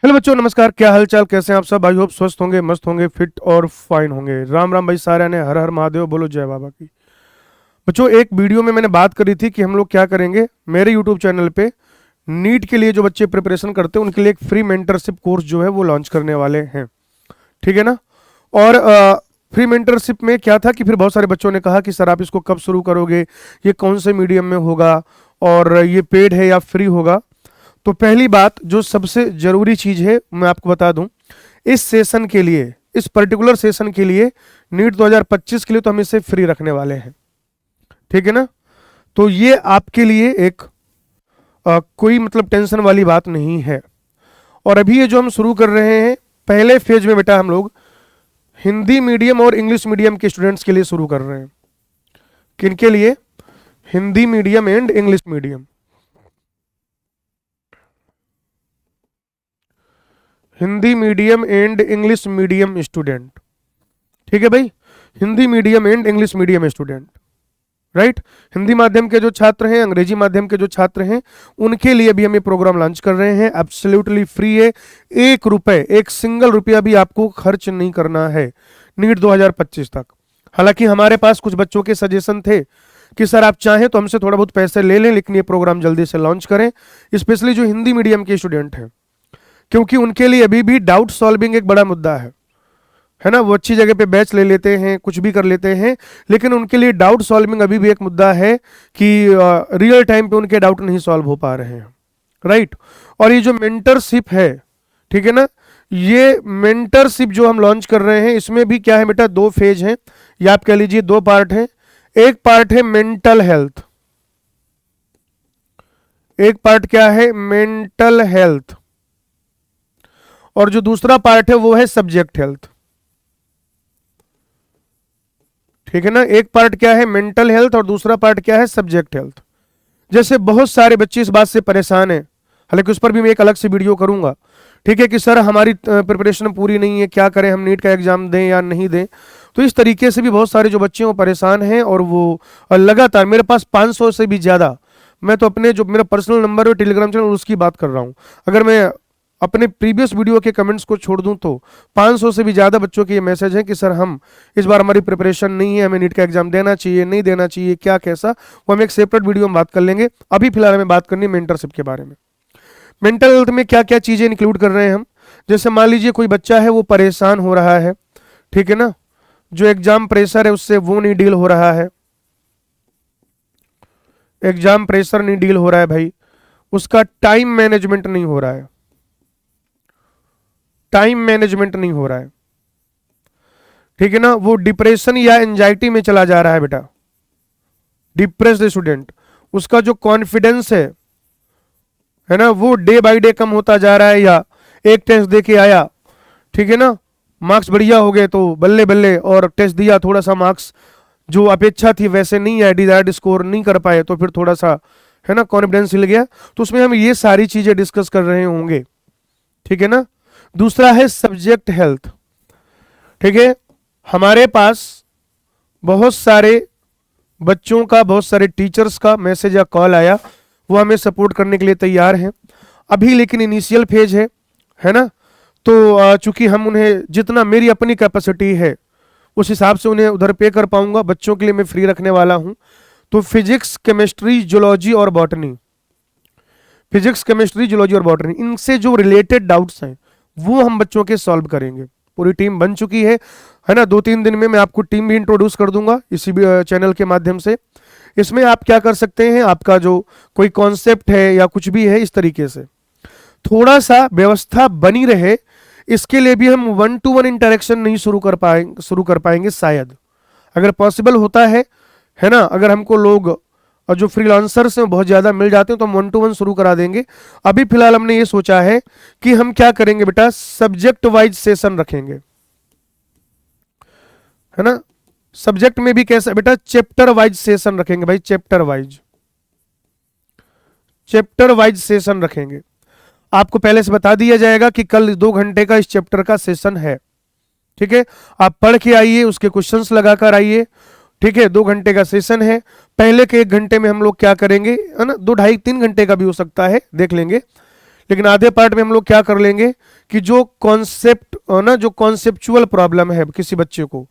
Hello बच्चों, नमस्कार। क्या हाल चाल, कैसे हैं आप सब? आई होप स्वस्थ होंगे, मस्त होंगे, फिट और फाइन होंगे। राम राम भाई सारे ने, हर हर महादेव, बोलो जय बाबा की। बच्चों, एक वीडियो में मैंने बात करी थी कि हम लोग क्या करेंगे मेरे यूट्यूब चैनल पे नीट के लिए जो बच्चे प्रिपरेशन करते हैं उनके लिए एक फ्री मेंटरशिप कोर्स जो है वो लॉन्च करने वाले हैं। ठीक है ना? और फ्री मेंटरशिप में क्या था कि फिर बहुत सारे बच्चों ने कहा कि सर आप इसको कब शुरू करोगे, ये कौन से मीडियम में होगा, और ये पेड है या फ्री होगा। तो पहली बात जो सबसे जरूरी चीज है मैं आपको बता दूं, इस सेशन के लिए, इस पर्टिकुलर सेशन के लिए, नीट 2025 के लिए तो हम इसे फ्री रखने वाले हैं। ठीक है ना? तो ये आपके लिए एक कोई मतलब टेंशन वाली बात नहीं है। और अभी ये जो हम शुरू कर रहे हैं पहले फेज में बेटा, हम लोग हिंदी मीडियम और इंग्लिश मीडियम के स्टूडेंट्स के लिए शुरू कर रहे हैं। किनके लिए? Hindi medium and English medium. Hindi medium and English medium student. ठीक है भाई? Hindi medium and English medium student, right. Hindi माध्यम के जो छात्र हैं, अंग्रेजी माध्यम के जो छात्र हैं, उनके लिए भी हम ये प्रोग्राम लॉन्च कर रहे हैं। एब्सोल्युटली फ्री है। एक रुपए, एक सिंगल रुपया भी आपको खर्च नहीं करना है नीट 2025 तक। हालांकि हमारे पास कुछ बच्चों के सजेशन थे कि सर आप चाहें तो हमसे थोड़ा बहुत पैसे ले लें, लेकिन ये प्रोग्राम जल्दी से लॉन्च करें, स्पेशली जो हिंदी मीडियम के स्टूडेंट हैं, क्योंकि उनके लिए अभी भी डाउट सॉल्विंग एक बड़ा मुद्दा है ना। वो अच्छी जगह पे बैच ले लेते हैं, कुछ भी कर लेते हैं, लेकिन उनके लिए डाउट सॉल्विंग अभी भी एक मुद्दा है कि रियल टाइम पे उनके डाउट नहीं सॉल्व हो पा रहे हैं, राइट। और ये जो मेंटरशिप है, ठीक है ना, ये मेंटरशिप जो हम लॉन्च कर रहे हैं, इसमें भी क्या है बेटा, दो फेज हैं, या आप कह लीजिए दो पार्ट हैं। एक पार्ट है मेंटल हेल्थ, एक पार्ट क्या है, मेंटल हेल्थ, और जो दूसरा पार्ट है वो है सब्जेक्ट हेल्थ। ठीक है ना? एक पार्ट क्या है, मेंटल हेल्थ, और दूसरा पार्ट क्या है, सब्जेक्ट हेल्थ। जैसे बहुत सारे बच्चे इस बात से परेशान हैं, हालांकि उस पर भी मैं एक अलग से वीडियो करूंगा, ठीक है, कि सर हमारी प्रिपरेशन पूरी नहीं है, क्या करें, हम नीट का एग्जाम दें या नहीं दें। तो इस तरीके से भी बहुत सारे जो बच्चे वो परेशान हैं, और वो लगातार मेरे पास 500 से भी ज़्यादा, मैं तो अपने जो मेरा पर्सनल नंबर है टेलीग्राम चैनल उसकी बात कर रहा हूँ, अगर मैं अपने प्रीवियस वीडियो के कमेंट्स को छोड़ दूं तो 500 से भी ज़्यादा बच्चों के ये मैसेज हैं कि सर हम इस बार हमारी प्रिपरेशन नहीं है, हमें नीट का एग्जाम देना चाहिए, नहीं देना चाहिए, क्या कैसा, वो हम एक सेपरेट वीडियो में बात कर लेंगे। अभी फिलहाल हमें बात करनी है मेंटरशिप के बारे में। मेंटल हेल्थ में क्या क्या चीज़ें इंक्लूड कर रहे हैं हम। जैसे मान लीजिए कोई बच्चा है वो परेशान हो रहा है, ठीक है ना, जो एग्जाम प्रेशर है उससे वो नहीं डील हो रहा है, एग्जाम प्रेशर नहीं डील हो रहा है भाई, उसका टाइम मैनेजमेंट नहीं हो रहा है, टाइम मैनेजमेंट नहीं हो रहा है, ठीक है ना, वो डिप्रेशन या एंजाइटी में चला जा रहा है बेटा, डिप्रेस्ड स्टूडेंट, उसका जो कॉन्फिडेंस है ना, वो डे बाय डे कम होता जा रहा है, या एक टेस्ट दे के आया, ठीक है ना, मार्क्स बढ़िया हो गए तो बल्ले बल्ले, और टेस्ट दिया थोड़ा सा मार्क्स जो अपेक्षा थी वैसे नहीं आया, डिजायर्ड स्कोर नहीं कर पाए, तो फिर थोड़ा सा है ना कॉन्फिडेंस हिल गया। तो उसमें हम ये सारी चीजें डिस्कस कर रहे होंगे, ठीक है ना। दूसरा है सब्जेक्ट हेल्थ, ठीक है। हमारे पास बहुत सारे बच्चों का, बहुत सारे टीचर्स का मैसेज या कॉल आया, वो हमें सपोर्ट करने के लिए तैयार हैं अभी, लेकिन इनिशियल फेज है ना। तो चूंकि हम उन्हें जितना मेरी अपनी कैपेसिटी है उस हिसाब से उन्हें उधर पे कर पाऊंगा, बच्चों के लिए मैं फ्री रखने वाला हूं। तो फिजिक्स, केमिस्ट्री, जूलॉजी और बॉटनी, फिजिक्स, केमिस्ट्री, जूलॉजी और बॉटनी, इनसे जो रिलेटेड डाउट्स हैं वो हम बच्चों के सॉल्व करेंगे। पूरी टीम बन चुकी है ना। 2-3 दिन में मैं आपको टीम भी इंट्रोड्यूस कर दूंगा इसी चैनल के माध्यम से। इसमें आप क्या कर सकते हैं, आपका जो कोई कॉन्सेप्ट है या कुछ भी है, इस तरीके से थोड़ा सा व्यवस्था बनी रहे, इसके लिए भी हम 1-to-1 इंटरेक्शन नहीं शुरू कर पाएंगे शायद, अगर पॉसिबल होता है ना। अगर हमको लोग और जो फ्रीलांसर्स हैं बहुत ज़्यादा मिल जाते हैं तो हम 1-to-1 शुरू करा देंगे। अभी फिलहाल हमने ये सोचा है कि हम क्या करेंगे बेटा, सब्जेक्ट वाइज सेशन रखेंगे, है ना। सब्जेक्ट में भी कैसा बेटा, चैप्टर वाइज सेशन रखेंगे भाई, चैप्टर वाइज सेशन रखेंगे। आपको पहले से बता दिया जाएगा कि कल 2 घंटे का इस चैप्टर का सेशन है, ठीक है। आप पढ़ के आइए, उसके क्वेश्चंस लगाकर आइए, ठीक है। 2 घंटे का सेशन है। पहले के 1 घंटे में हम लोग क्या करेंगे, है ना, 2, ढाई, 3 घंटे का भी हो सकता है, देख लेंगे, लेकिन आधे पार्ट में हम लोग क्या कर लेंगे कि जो कॉन्सेप्ट ना, जो कॉन्सेप्चुअल प्रॉब्लम है किसी बच्चे को,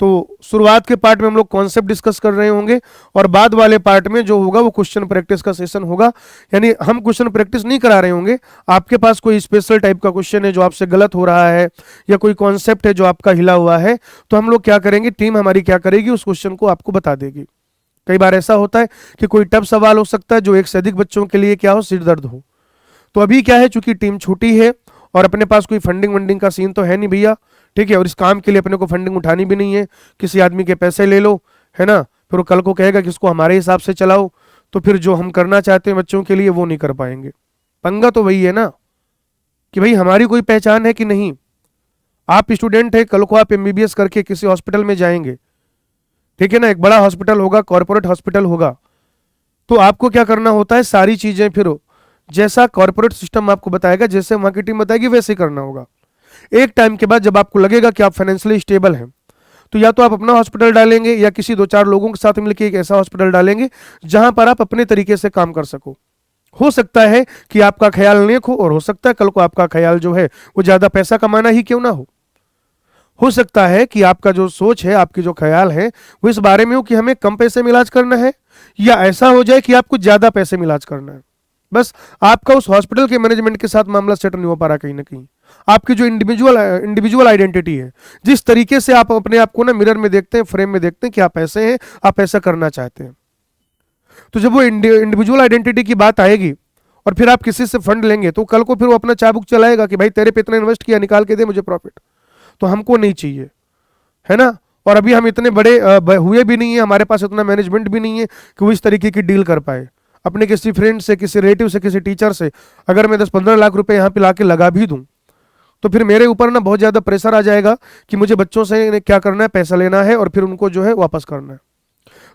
तो शुरुआत के पार्ट में हम लोग कॉन्सेप्ट डिस्कस कर रहे होंगे और बाद वाले पार्ट में जो होगा वो क्वेश्चन प्रैक्टिस का सेशन होगा। यानी हम क्वेश्चन प्रैक्टिस नहीं करा रहे होंगे, आपके पास कोई स्पेशल टाइप का क्वेश्चन है जो आपसे गलत हो रहा है या कोई कॉन्सेप्ट है जो आपका हिला हुआ है, तो हम लोग क्या करेंगे, टीम हमारी क्या करेगी, उस क्वेश्चन को आपको बता देगी। कई बार ऐसा होता है कि कोई टफ सवाल हो सकता है जो एक से अधिक बच्चों के लिए क्या हो, सिर दर्द हो। तो अभी क्या है, चूंकि टीम छोटी है और अपने पास कोई फंडिंग वंडिंग का सीन तो है नहीं भैया, ठीक है, और इस काम के लिए अपने को फंडिंग उठानी भी नहीं है, किसी आदमी के पैसे ले लो, है ना, फिर वो कल को कहेगा कि इसको हमारे हिसाब से चलाओ, तो फिर जो हम करना चाहते हैं बच्चों के लिए वो नहीं कर पाएंगे। पंगा तो वही है ना कि भाई हमारी कोई पहचान है कि नहीं। आप स्टूडेंट है, कल को आप एमबीबीएस करके किसी हॉस्पिटल में जाएंगे, ठीक है ना, एक बड़ा हॉस्पिटल होगा, कॉर्पोरेट हॉस्पिटल होगा, तो आपको क्या करना होता है, सारी चीजें फिर जैसा कॉर्पोरेट सिस्टम आपको बताएगा, जैसे वहां की टीम बताएगी वैसे ही करना होगा। एक टाइम के बाद जब आपको लगेगा कि आप फाइनेंशियली स्टेबल हैं, तो या तो आप अपना हॉस्पिटल डालेंगे या किसी 2-4 लोगों के साथ मिलकर एक ऐसा हॉस्पिटल डालेंगे जहां पर आप अपने तरीके से काम कर सको। हो सकता है कि आपका ख्याल नेक हो और हो सकता है कल को आपका ख्याल जो है वो ज्यादा पैसा कमाना ही क्यों ना हो सकता है कि आपका जो सोच है, आपकी जो ख्याल है वो इस बारे में हो कि हमें कम पैसे में इलाज करना है, या ऐसा हो जाए कि आपको ज्यादा पैसे में इलाज करना है। बस आपका उस हॉस्पिटल के मैनेजमेंट के साथ मामला सेट नहीं हो पा रहा कहीं ना कहीं। आपकी जो इंडिविजुअल आइडेंटिटी है, जिस तरीके से आप अपने आप को ना मिरर में देखते हैं, फ्रेम में देखते हैं कि आप ऐसे हैं, आप ऐसा करना चाहते हैं, तो जब वो इंडिविजुअल आइडेंटिटी की बात आएगी और फिर आप किसी से फंड लेंगे, तो कल को फिर वो अपना चाबुक चलाएगा कि भाई तेरे पे इतना इन्वेस्ट किया, निकाल के दे मुझे प्रॉफिट। तो हमको नहीं चाहिए, है ना, और अभी हम इतने बड़े हुए भी नहीं है, हमारे पास इतना मैनेजमेंट भी नहीं है कि वो इस तरीके की डील कर पाए। अपने किसी फ्रेंड से, किसी रिलेटिव से, किसी टीचर से अगर मैं 10-15 लाख रुपए यहाँ पे लाके लगा भी दूं, तो फिर मेरे ऊपर ना बहुत ज़्यादा प्रेशर आ जाएगा कि मुझे बच्चों से क्या करना है, पैसा लेना है और फिर उनको जो है वापस करना है।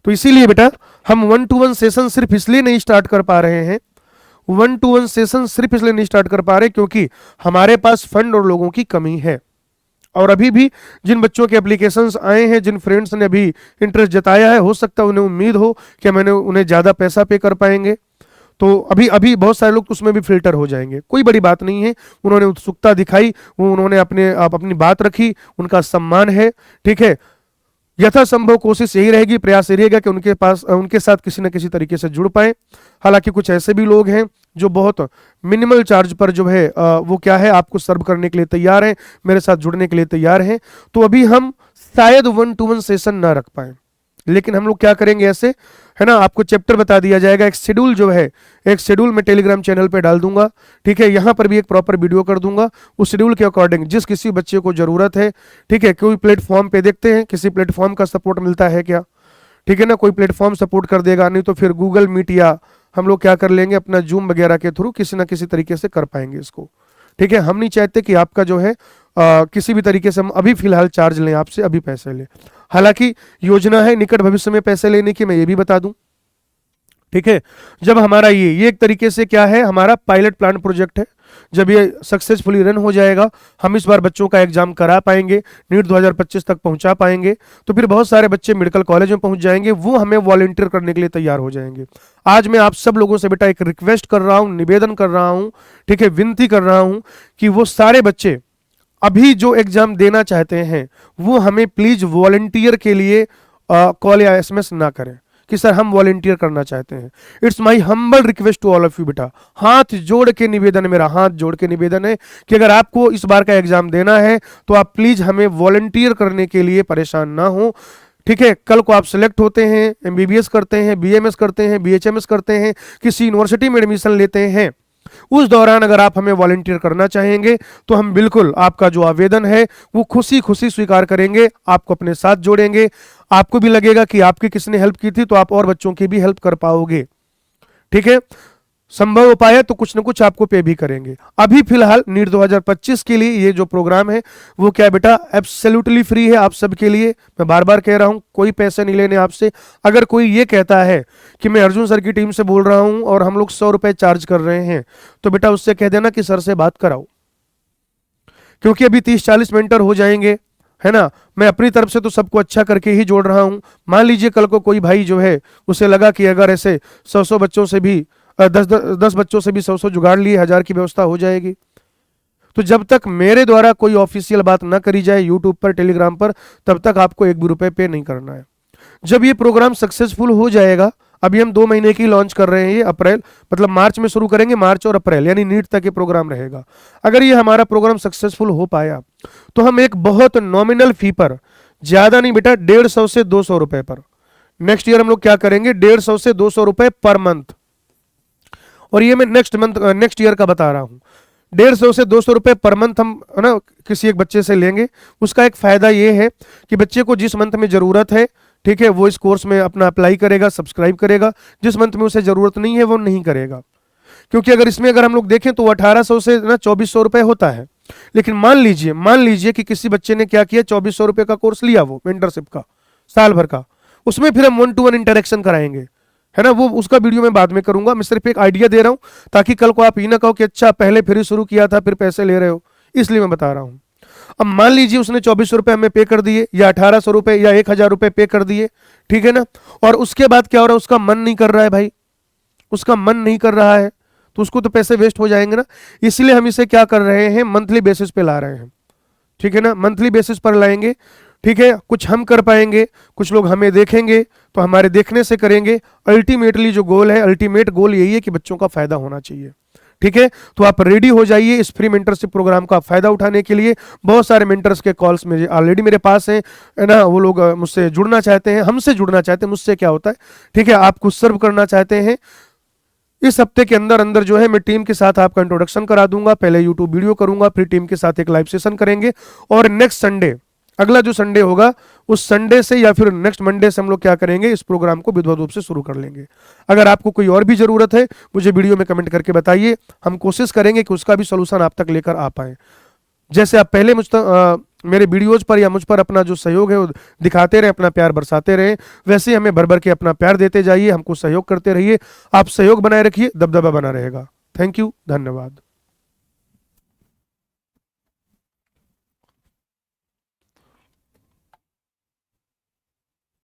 तो इसीलिए बेटा हम 1-to-1 सेशन सिर्फ इसलिए नहीं स्टार्ट कर पा रहे हैं, 1-to-1 सेशन सिर्फ इसलिए नहीं स्टार्ट कर पा रहे क्योंकि हमारे पास फंड और लोगों की कमी है। और अभी भी जिन बच्चों के एप्लीकेशंस आए हैं, जिन फ्रेंड्स ने अभी इंटरेस्ट जताया है, हो सकता है उन्हें उम्मीद हो कि मैंने उन्हें ज़्यादा पैसा पे कर पाएंगे, तो अभी अभी बहुत सारे लोग उसमें भी फिल्टर हो जाएंगे। कोई बड़ी बात नहीं है, उन्होंने उत्सुकता दिखाई, वो उन्होंने अपनी बात रखी, उनका सम्मान है, ठीक है। यथासंभव कोशिश यही रहेगी, प्रयास यही रहेगा कि उनके साथ किसी न किसी तरीके से जुड़ पाए। हालांकि कुछ ऐसे भी लोग हैं जो बहुत मिनिमल चार्ज पर जो है वो क्या है, आपको सर्व करने के लिए तैयार हैं, मेरे साथ जुड़ने के लिए तैयार हैं। तो अभी हम शायद 1-to-1 सेशन ना रख पाए, लेकिन हम लोग क्या करेंगे ऐसे, है ना, आपको चैप्टर बता दिया जाएगा, एक शेड्यूल जो है, एक शेड्यूल मैं टेलीग्राम चैनल पे डाल दूंगा, ठीक है, यहाँ पर भी एक प्रॉपर वीडियो कर दूंगा। उस शेड्यूल के अकॉर्डिंग जिस किसी बच्चे को जरूरत है, ठीक है, कोई प्लेटफॉर्म पे देखते हैं किसी प्लेटफॉर्म का सपोर्ट मिलता है क्या, ठीक है ना, कोई प्लेटफॉर्म सपोर्ट कर देगा, नहीं तो फिर गूगल मीट या हम लोग क्या कर लेंगे, अपना जूम वगैरह के थ्रू किसी ना किसी तरीके से कर पाएंगे इसको, ठीक है। हम नहीं चाहते कि आपका जो है किसी भी तरीके से हम अभी फिलहाल चार्ज लें आपसे, अभी पैसे लें। हालांकि योजना है निकट भविष्य में पैसे लेने की, मैं ये भी बता दूं, ठीक है। जब हमारा ये एक तरीके से क्या है, हमारा पायलट प्लान प्रोजेक्ट है, जब ये सक्सेसफुली रन हो जाएगा, हम इस बार बच्चों का एग्जाम करा पाएंगे, नीट 2025 तक पहुंचा पाएंगे, तो फिर बहुत सारे बच्चे मेडिकल कॉलेज में पहुंच जाएंगे, वो हमें वॉलंटियर करने के लिए तैयार हो जाएंगे। आज मैं आप सब लोगों से बेटा एक रिक्वेस्ट कर रहा हूं, निवेदन कर रहा हूं, ठीक है, विनती कर रहा हूं कि वो सारे बच्चे अभी जो एग्जाम देना चाहते हैं वो हमें प्लीज वॉलंटियर के लिए कॉल या एसएमएस ना करें कि सर हम वॉलंटियर करना चाहते हैं। It's my humble request to all of you बेटा, हाथ जोड़ के निवेदन, मेरा हाथ जोड़ के निवेदन है कि अगर आपको इस बार का एग्जाम देना है तो आप प्लीज हमें वॉलंटियर करने के लिए परेशान ना हो, ठीक है। कल को आप सिलेक्ट होते हैं, एमबीबीएस करते हैं, बीएमएस करते हैं, बीएचएमएस करते हैं, किसी यूनिवर्सिटी में एडमिशन लेते हैं, उस दौरान अगर आप हमें वॉलंटियर करना चाहेंगे तो हम बिल्कुल आपका जो आवेदन है वो खुशी खुशी स्वीकार करेंगे, आपको अपने साथ जोड़ेंगे। आपको भी लगेगा कि आपकी किसने हेल्प की थी तो आप और बच्चों की भी हेल्प कर पाओगे, ठीक है। संभव हो पाया तो कुछ ना कुछ आपको पे भी करेंगे। अभी फिलहाल नीट 2025 के लिए ये जो प्रोग्राम है वो क्या बेटा एब्सोल्युटली फ्री है आप सबके लिए। मैं बार बार कह रहा हूं, कोई पैसे नहीं लेने आपसे। अगर कोई ये कहता है कि मैं अर्जुन सर की टीम से बोल रहा हूं और हम लोग 100 रुपए चार्ज कर रहे हैं, तो बेटा उससे कह देना कि सर से बात कराओ, क्योंकि अभी 30-40 मेंटर हो जाएंगे, है ना। मैं अपनी तरफ से तो सबको अच्छा करके ही जोड़ रहा हूं। मान लीजिए कल को कोई भाई जो है उसे लगा कि अगर ऐसे 100 बच्चों से भी 10 बच्चों से भी 100 जुगाड़ लिए, 1000 की व्यवस्था हो जाएगी। तो जब तक मेरे द्वारा कोई ऑफिशियल बात ना करी जाए यूट्यूब पर, टेलीग्राम पर, तब तक आपको 1 भी रुपए पे नहीं करना है। जब ये प्रोग्राम सक्सेसफुल हो जाएगा, अभी हम 2 महीने की लॉन्च कर रहे हैं, ये अप्रैल मतलब मार्च में शुरू करेंगे, मार्च और अप्रैल यानी नीट तक ये प्रोग्राम रहेगा। अगर ये हमारा प्रोग्राम सक्सेसफुल हो पाया तो हम एक बहुत नॉमिनल फी पर, ज्यादा नहीं बेटा, 150 से 200 रुपए पर, नेक्स्ट ईयर हम लोग क्या करेंगे, 150 से 200 रुपए पर मंथ। और ये मैं नेक्स्ट ईयर का बता रहा हूं। 150 से 200 रुपए पर मंथ हम है ना किसी एक बच्चे से लेंगे। उसका एक फायदा ये है कि बच्चे को जिस मंथ में जरूरत है, ठीक है, वो इस कोर्स में अपना अप्लाई करेगा, सब्सक्राइब करेगा। जिस मंथ में उसे जरूरत नहीं है वो नहीं करेगा। क्योंकि अगर इसमें अगर हम लोग देखें तो 1800 से ना 2400 रुपए होता है। लेकिन मान लीजिए कि किसी बच्चे ने क्या किया, 2400 रुपए का कोर्स लिया, वो मेंटरशिप का साल भर का, उसमें फिर हम 1-to-1 इंटरेक्शन कराएंगे, है ना। वो उसका वीडियो मैं बाद में करूंगा, मैं सिर्फ एक आइडिया दे रहा हूं ताकि कल को आप ये ना कहो कि अच्छा पहले फ्री शुरू किया था फिर पैसे ले रहे हो, इसलिए मैं बता रहा हूं। अब मान लीजिए उसने 2400 रुपए हमें पे कर दिए, या 1800 रुपए या 1000 रुपए पे कर दिए, ठीक है ना। और उसके बाद क्या हो रहा है, उसका मन नहीं कर रहा है भाई, उसका मन नहीं कर रहा है, तो उसको तो पैसे वेस्ट हो जाएंगे ना। इसलिए हम इसे क्या कर रहे हैं, मंथली बेसिस पे ला रहे हैं, ठीक है ना, मंथली बेसिस पर लाएंगे, ठीक है। कुछ हम कर पाएंगे, कुछ लोग हमें देखेंगे, तो हमारे देखने से करेंगे। अल्टीमेटली जो गोल है, अल्टीमेट गोल यही है कि बच्चों का फायदा होना चाहिए, ठीक है। तो आप रेडी हो जाइए इस फ्री मेंटरशिप प्रोग्राम का फायदा उठाने के लिए। बहुत सारे मेंटर्स के कॉल्स में ऑलरेडी मेरे पास हैं, है ना। वो लोग मुझसे जुड़ना चाहते हैं, हमसे जुड़ना चाहते हैं। मुझसे क्या होता है, ठीक है, आप कुछ सर्व करना चाहते हैं। इस हफ्ते के अंदर अंदर जो है मैं टीम के साथ आपका इंट्रोडक्शन करा दूंगा। पहले यूट्यूब वीडियो करूंगा, फिर टीम के साथ एक लाइव सेशन करेंगे, और नेक्स्ट संडे, अगला जो संडे होगा उस संडे से या फिर नेक्स्ट मंडे से हम लोग क्या करेंगे, इस प्रोग्राम को विधिवत रूप से शुरू कर लेंगे। अगर आपको कोई और भी जरूरत है मुझे वीडियो में कमेंट करके बताइए, हम कोशिश करेंगे कि उसका भी सोल्यूशन आप तक लेकर आ पाए। जैसे आप पहले मेरे वीडियोज पर या मुझ पर अपना जो सहयोग है वो दिखाते रहे, अपना प्यार बरसाते रहे, वैसे ही हमें भर भर के अपना प्यार देते जाइए, हमको सहयोग करते रहिए। आप सहयोग बनाए रखिए, दबदबा बना रहेगा। थैंक यू, धन्यवाद।